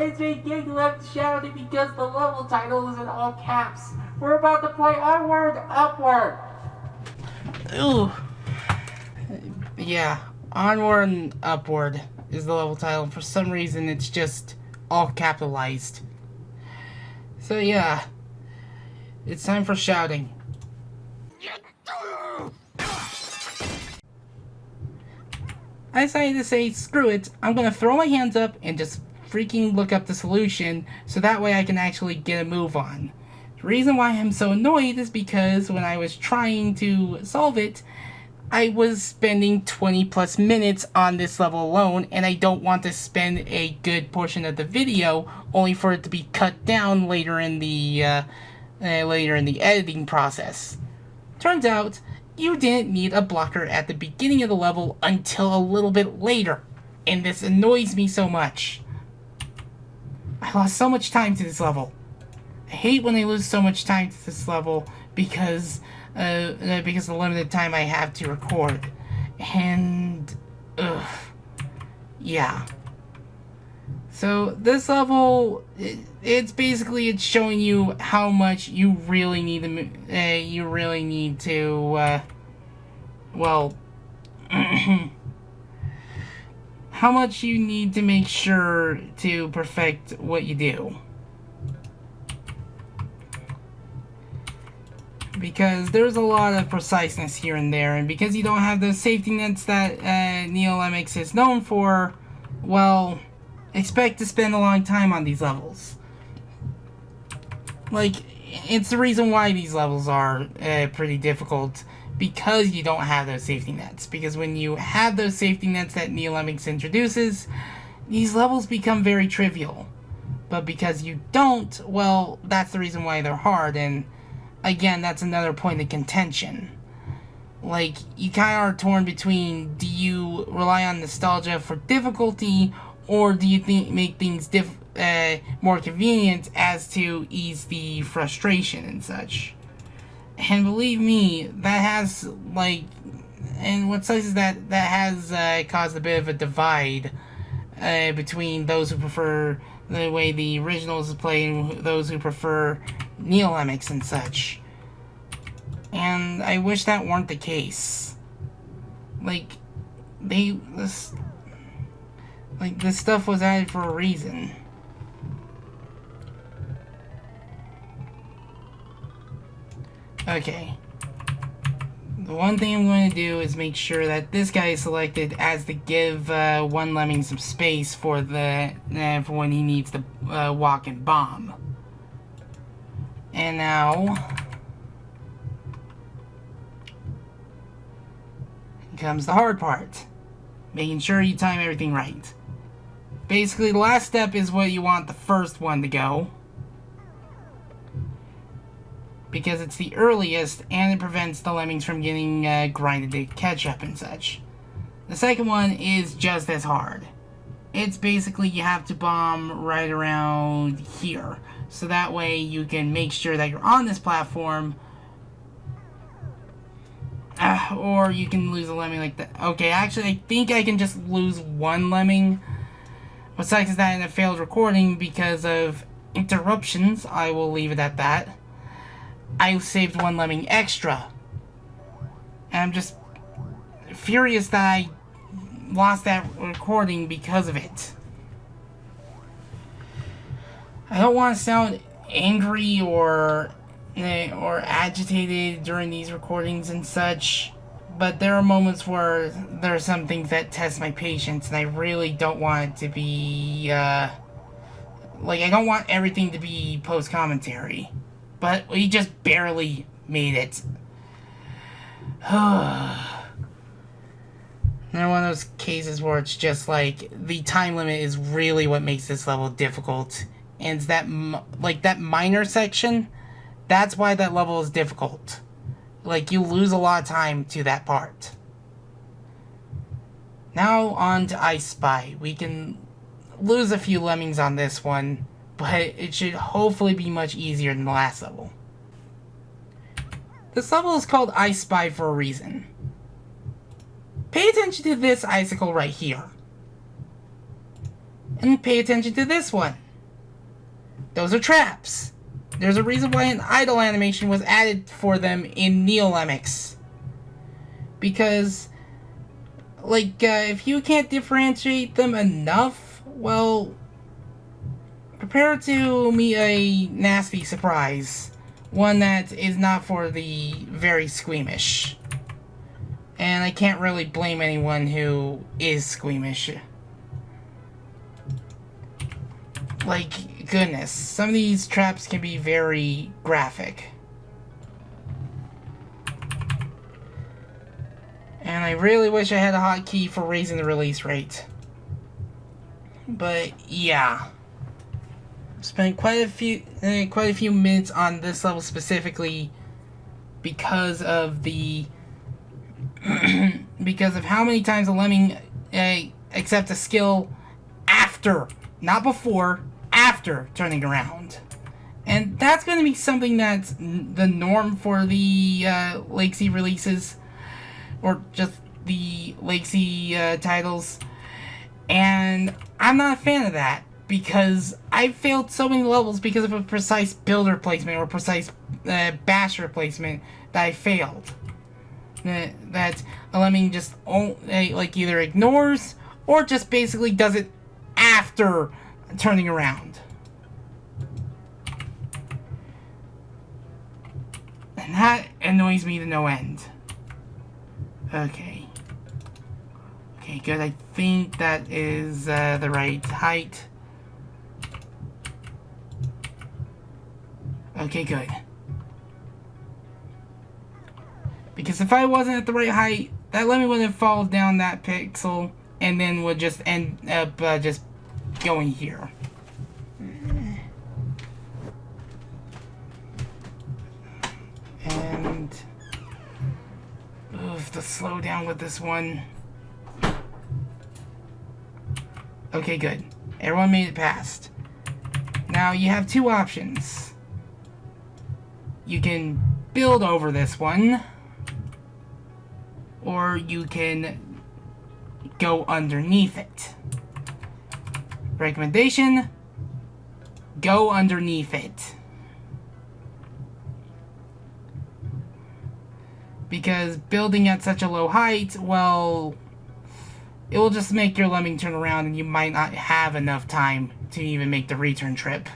It's ridiculous shouting because the level title is in all caps. We're about to play Onward Upward. Ooh. Yeah, Onward and Upward is the level title. For some reason, it's just all capitalized. So yeah, it's time for shouting. I decided to say, screw it, I'm gonna throw my hands up and just freaking look up the solution so that way I can actually get a move on. The reason why I'm so annoyed is because when I was trying to solve it, I was spending 20 plus minutes on this level alone, and I don't want to spend a good portion of the video only for it to be cut down later in the editing process. Turns out, you didn't need a blocker at the beginning of the level until a little bit later, and this annoys me so much. I lost so much time to this level. I hate when I lose so much time to this level because of the limited time I have to record. And, yeah. So, this level, it's showing you how much you really need to, well, how much you need to make sure to perfect what you do. Because there's a lot of preciseness here and there, and because you don't have those safety nets that Lemmings is known for, well, expect to spend a long time on these levels. Like, it's the reason why these levels are pretty difficult, because you don't have those safety nets. Because when you have those safety nets that Lemmings introduces, these levels become very trivial. But because you don't, well, that's the reason why they're hard, and again, that's another point of contention. Like, you kind of are torn between, do you rely on nostalgia for difficulty, or do you make things more convenient as to ease the frustration and such? And believe me, that has, like, and what sucks is that has caused a bit of a divide between those who prefer the way the originals is played and those who prefer Lemmings and such. And I wish that weren't the case. Like, this stuff was added for a reason. Okay. The one thing I'm going to do is make sure that this guy is selected as to give one Lemming some space for for when he needs to walk and bomb. And now comes the hard part. Making sure you time everything right. Basically, the last step is what you want the first one to go, because it's the earliest and it prevents the Lemmings from getting grinded to catch up and such. The second one is just as hard. It's basically you have to bomb right around here, so that way you can make sure that you're on this platform, or you can lose a Lemming like that. Okay, actually I think I can just lose one Lemming. What sucks is that in a failed recording, because of interruptions, I will leave it at that, I saved one Lemming extra. And I'm just furious that I lost that recording because of it. I don't want to sound angry or agitated during these recordings and such, but there are moments where there are some things that test my patience, and I really don't want it to be, I don't want everything to be post-commentary. But we just barely made it. Another one of those cases where it's just like, the time limit is really what makes this level difficult. And it's that, that minor section, that's why that level is difficult. Like, you lose a lot of time to that part. Now on to I Spy. We can lose a few Lemmings on this one, but it should hopefully be much easier than the last level. This level is called I Spy for a reason. Pay attention to this icicle right here. And pay attention to this one. Those are traps. There's a reason why an idle animation was added for them in Neo-Lemmings. Because, like, if you can't differentiate them enough, well, prepare to meet a nasty surprise. One that is not for the very squeamish. And I can't really blame anyone who is squeamish. Like, goodness, some of these traps can be very graphic. And I really wish I had a hotkey for raising the release rate. But yeah, spent quite a few minutes on this level specifically because of the because of how many times a lemming accepts a skill after, not before, after turning around. And that's going to be something that's the norm for the Legacy releases, or just the Legacy titles. And I'm not a fan of that, because I failed so many levels because of a precise builder placement or precise basher placement that I failed. That a lemming just like either ignores or just basically does it after turning around. And that annoys me to no end. Okay. Okay, good. I think that is the right height. Okay, good. Because if I wasn't at the right height, that lemming would have fallen down that pixel and then would just end up just going here. And the slow down with this one. Okay, good. Everyone made it past. Now you have two options. You can build over this one, or you can go underneath it. Recommendation: go underneath it. Because building at such a low height, well, it will just make your lemming turn around and you might not have enough time to even make the return trip.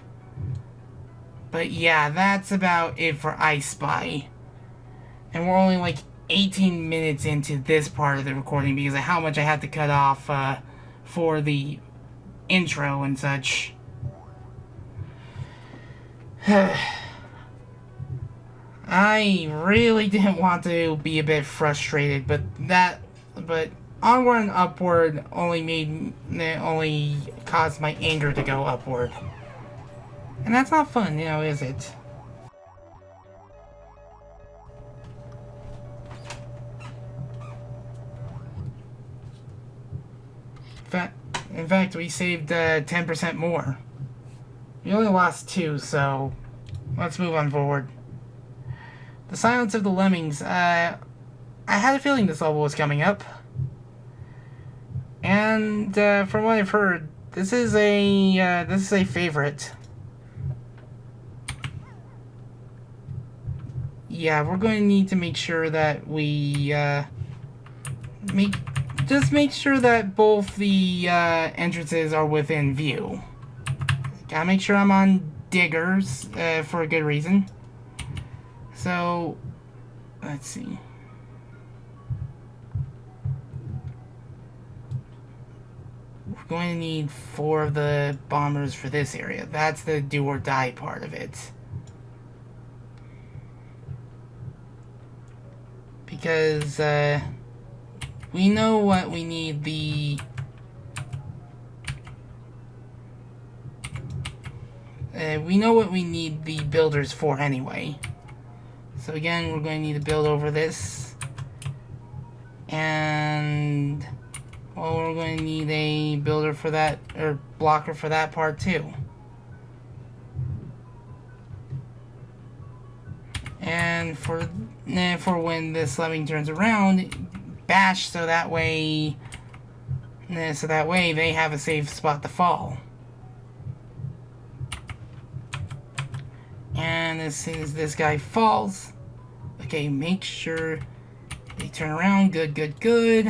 But yeah, that's about it for I Spy. And we're only like 18 minutes into this part of the recording because of how much I had to cut off for the intro and such. I really didn't want to be a bit frustrated, but onward and upward only caused my anger to go upward. And that's not fun, is it? In fact, we saved 10% more. We only lost 2, so let's move on forward. The Silence of the Lemmings. I had a feeling this level was coming up. And from what I've heard, this is a favorite. Yeah, we're going to need to make sure that we make sure that both the entrances are within view. Gotta make sure I'm on diggers for a good reason. So, let's see. We're going to need 4 of the bombers for this area. That's the do or die part of it. Because we know what we need the builders for anyway. So again, we're going to need to build over this. And well, we're going to need a builder for that, or blocker for that part too. And for when this lemming turns around, bash so that way they have a safe spot to fall. And as soon as this guy falls, okay, make sure they turn around. Good, good, good.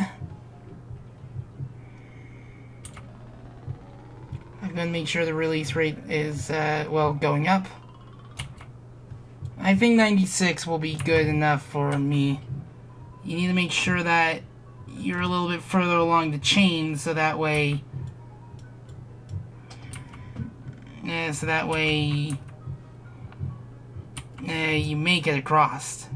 I'm going to make sure the release rate is, well, going up. I think 96 will be good enough for me. You need to make sure that you're a little bit further along the chain, so that way... you make it across.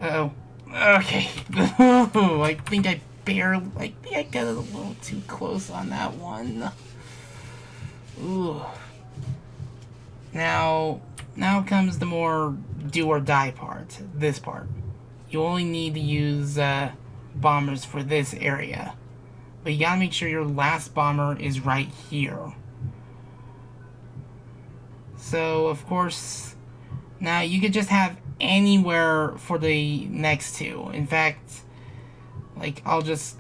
Uh-oh. Okay. I think I got a little too close on that one. Ooh. Now comes the more do or die part. This part. You only need to use bombers for this area. But you gotta make sure your last bomber is right here. So, of course, now you could just have anywhere for the next two. In fact, like, I'll just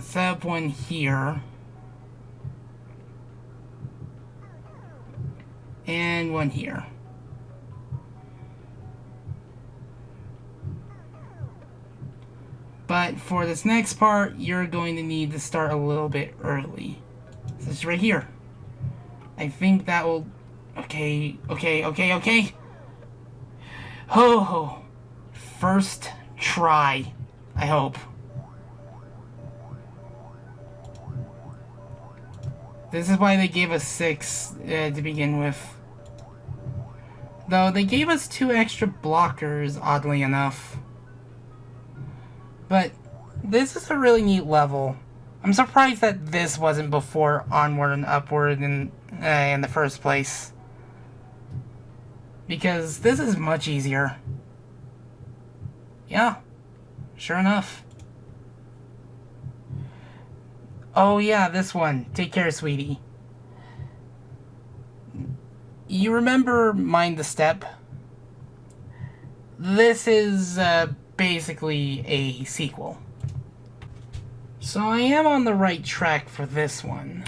set up one here. And one here. But for this next part, you're going to need to start a little bit early. So it's right here. I think that will... Okay. Oh, first try, I hope. This is why they gave us 6 to begin with. Though they gave us 2 extra blockers, oddly enough. But this is a really neat level. I'm surprised that this wasn't before Onward and Upward in the first place. Because this is much easier. Yeah, sure enough. Oh yeah, this one. Take care, sweetie. You remember Mind the Step? This is basically a sequel. So I am on the right track for this one.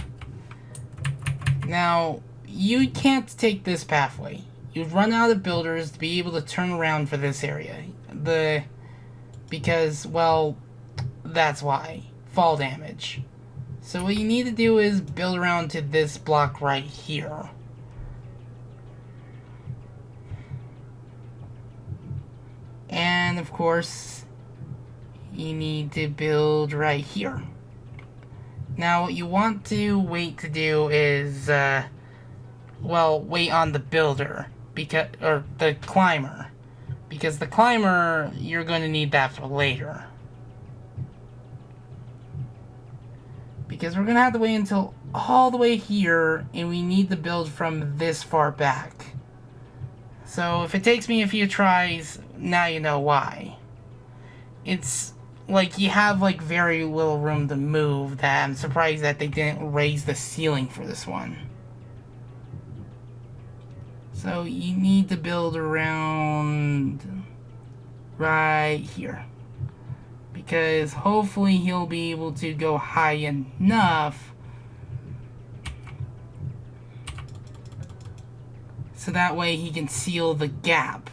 Now, you can't take this pathway. You'd run out of builders to be able to turn around for this area. Because, well, that's why. Fall damage. So what you need to do is build around to this block right here. And, of course, you need to build right here. Now, what you want to wait to do is, well, wait on the builder. Or the climber. Because the climber, you're going to need that for later. Because we're going to have to wait until all the way here, and we need to build from this far back. So if it takes me a few tries, now you know why. It's like you have like very little room to move, that I'm surprised that they didn't raise the ceiling for this one. So you need to build around right here. Because hopefully he'll be able to go high enough so that way he can seal the gap.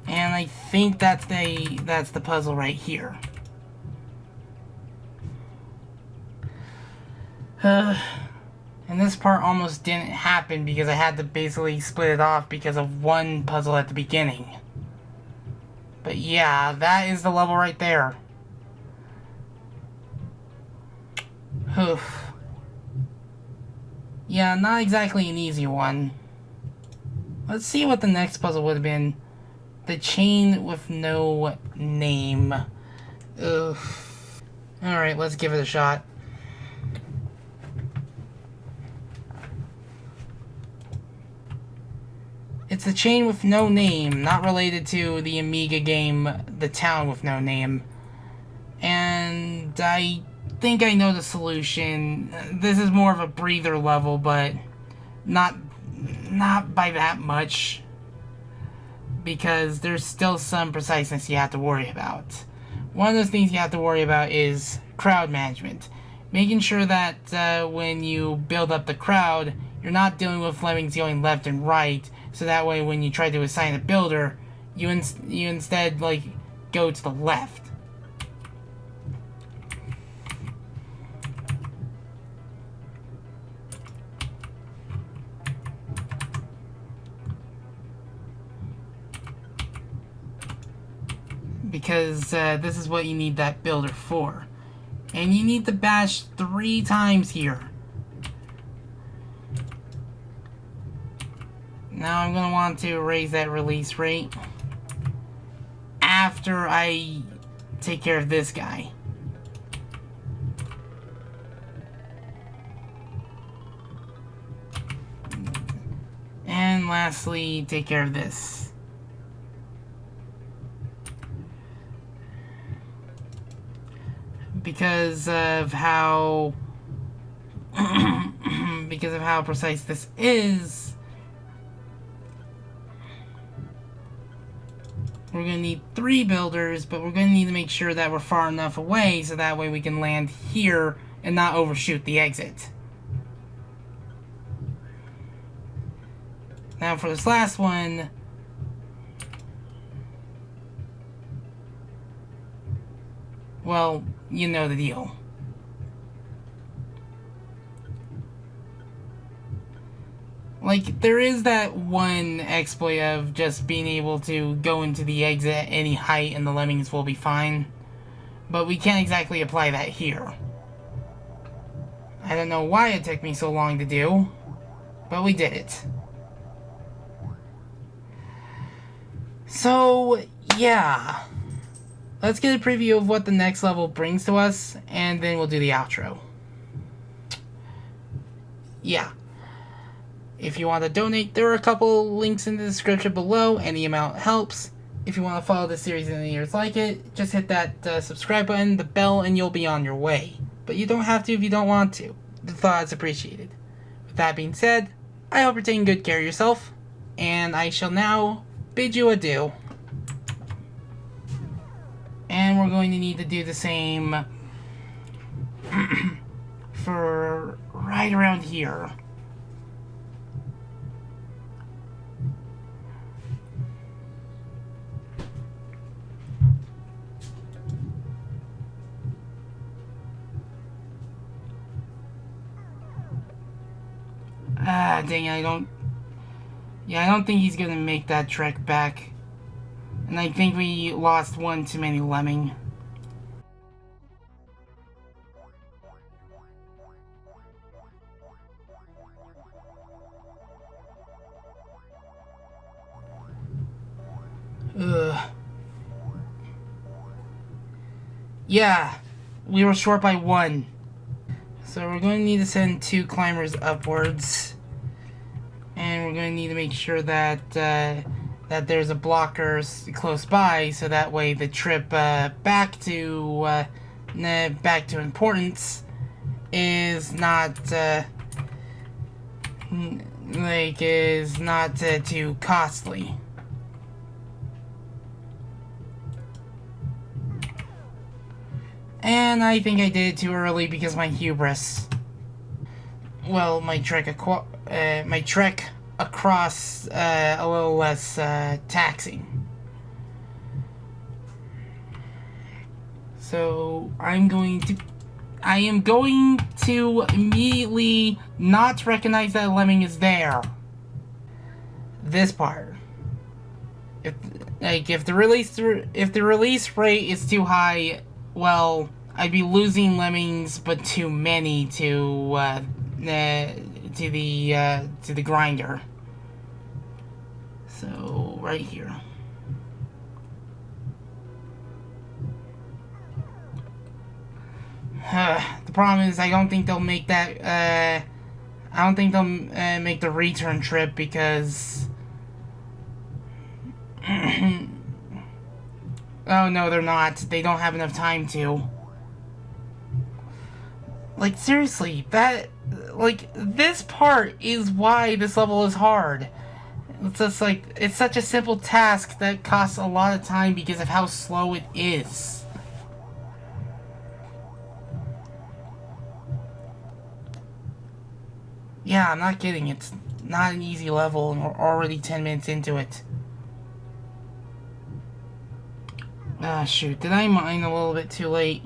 And I think that's the puzzle right here. And this part almost didn't happen because I had to basically split it off because of one puzzle at the beginning. But yeah, that is the level right there. Oof. Yeah, not exactly an easy one. Let's see what the next puzzle would have been. The chain with no name. Oof. Alright, let's give it a shot. It's the chain with no name, not related to the Amiga game, The Town with No Name. And I think I know the solution. This is more of a breather level, but not by that much. Because there's still some preciseness you have to worry about. One of those things you have to worry about is crowd management. making sure that when you build up the crowd, you're not dealing with lemmings going left and right, so that way when you try to assign a builder, you instead like go to the left. Because this is what you need that builder for. And you need to bash 3 times here. Now I'm going to want to raise that release rate after I take care of this guy. And lastly, take care of this. Because of how precise this is, we're going to need 3 builders, but we're going to need to make sure that we're far enough away so that way we can land here and not overshoot the exit. Now for this last one, well, you know the deal. Like, there is that one exploit of just being able to go into the exit at any height and the lemmings will be fine. But we can't exactly apply that here. I don't know why it took me so long to do, but we did it. So, yeah. Let's get a preview of what the next level brings to us, and then we'll do the outro. Yeah. If you want to donate, there are a couple links in the description below. Any amount helps. If you want to follow this series and years like it, just hit that subscribe button, the bell, and you'll be on your way. But you don't have to if you don't want to. The thought is appreciated. With that being said, I hope you're taking good care of yourself, and I shall now bid you adieu. And we're going to need to do the same for right around here. Ah, dang it, I don't think he's gonna make that trek back. And I think we lost one too many lemming. Ugh. Yeah, we were short by 1. So we're going to need to send 2 climbers upwards. And we're going to need to make sure that that there's a blocker close by, so that way the trip back to importance is not too costly. And I think I did it too early because my hubris. Well, my trek across a little less taxing. So I am going to immediately not recognize that a lemming is there. This part. If the release rate is too high, well, I'd be losing lemmings, but too many to the grinder. So right here. The problem is I don't think they'll make that. I don't think they'll make the return trip because. Oh no, they're not. They don't have enough time to. Like, seriously, this part is why this level is hard. It's just like, it's such a simple task that costs a lot of time because of how slow it is. Yeah, I'm not kidding. It's not an easy level, and we're already 10 minutes into it. Ah, shoot. Did I mine a little bit too late?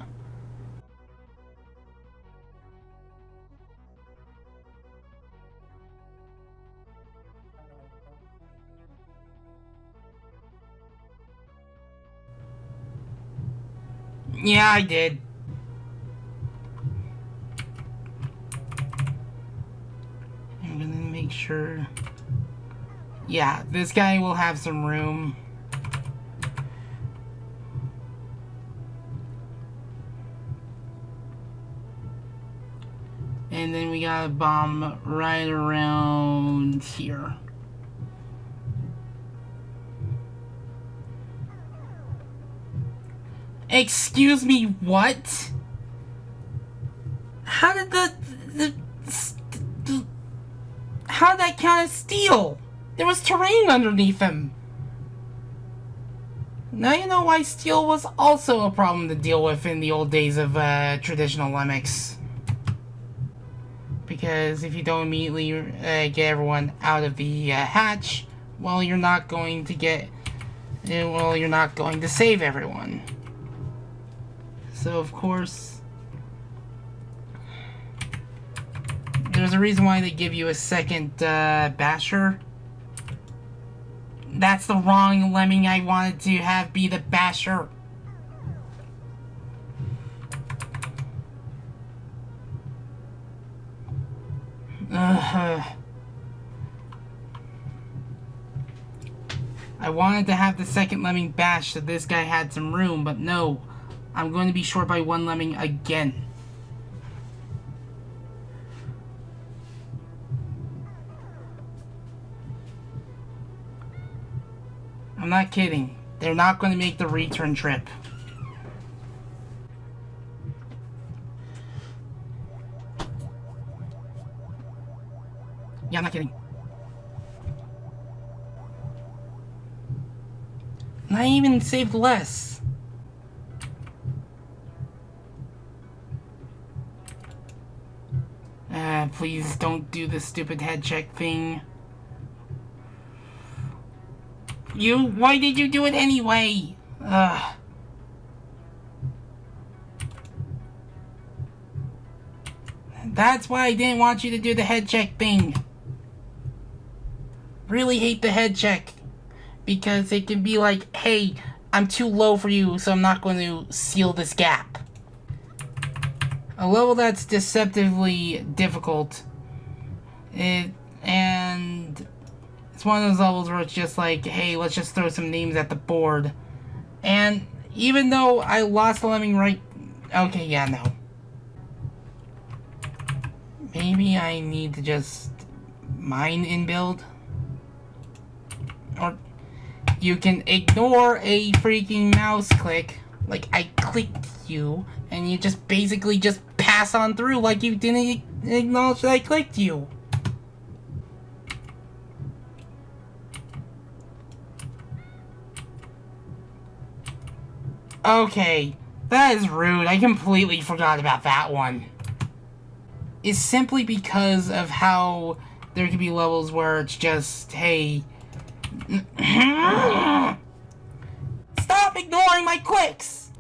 Yeah, I did. I'm gonna make sure... Yeah, this guy will have some room. And then we got a bomb right around here. Excuse me, what? How did how did that count as steel? There was terrain underneath him. Now you know why steel was also a problem to deal with in the old days of traditional Lemmings. Because if you don't immediately get everyone out of the hatch, well, you're not going to get... well, you're not going to save everyone. So, of course, there's a reason why they give you a second basher. That's the wrong lemming I wanted to have be the basher. I wanted to have the second lemming bash so this guy had some room, but no. I'm going to be short by one lemming again. I'm not kidding. They're not going to make the return trip. Yeah, I'm not kidding. And I even saved less. Please don't do the stupid head check thing. Why did you do it anyway? Ugh. That's why I didn't want you to do the head check thing. Really hate the head check. Because it can be like, hey, I'm too low for you, so I'm not going to seal this gap. A level that's deceptively difficult. And it's one of those levels where it's just like, hey, let's just throw some names at the board. And even though I lost the lemming right... Okay, yeah, no. Maybe I need to just mine in build. Or you can ignore a freaking mouse click. Like, I clicked you, and you just basically just pass on through like you didn't acknowledge that I clicked you. Okay, that is rude. I completely forgot about that one. It's simply because of how there can be levels where it's just, hey... Stop ignoring my clicks!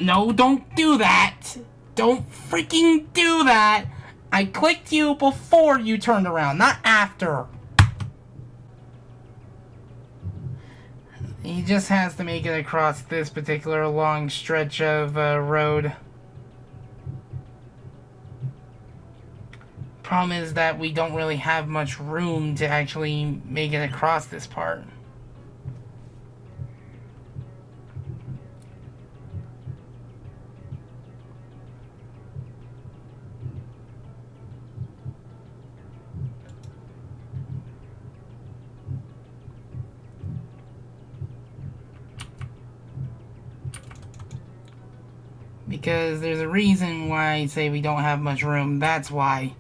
No, don't do that! Don't freaking do that! I clicked you before you turned around, not after. He just has to make it across this particular long stretch of road. Problem is that we don't really have much room to actually make it across this part. Because there's a reason why I say we don't have much room. That's why.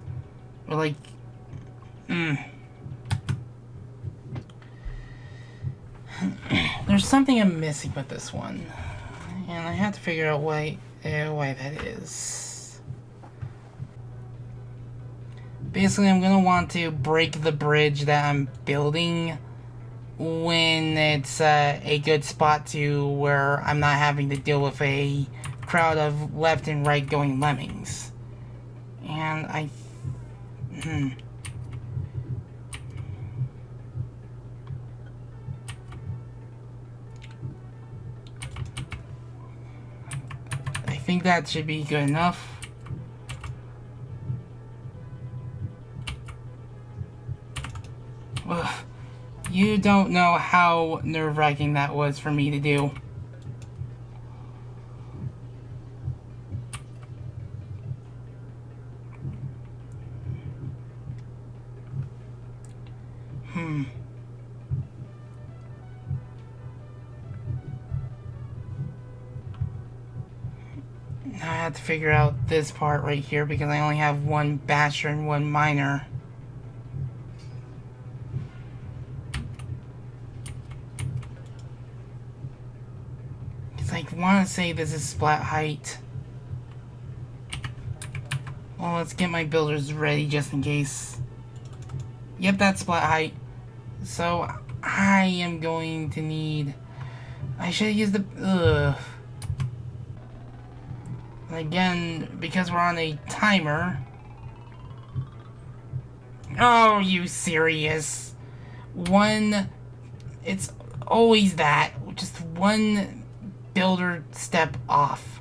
We're like... There's something I'm missing with this one. And I have to figure out why that is. Basically, I'm going to want to break the bridge that I'm building when it's a good spot to where I'm not having to deal with a crowd of left and right going lemmings. And I think that should be good enough. Ugh. You don't know how nerve-wracking that was for me to do. Now I have to figure out this part right here because I only have one basher and one miner. Because I want to say this is splat height. Well, let's get my builders ready just in case. Yep, that's splat height. So I am going to need... I should have used the... Ugh. Again, because we're on a timer... Oh, you serious? One... It's always that. Just one builder step off.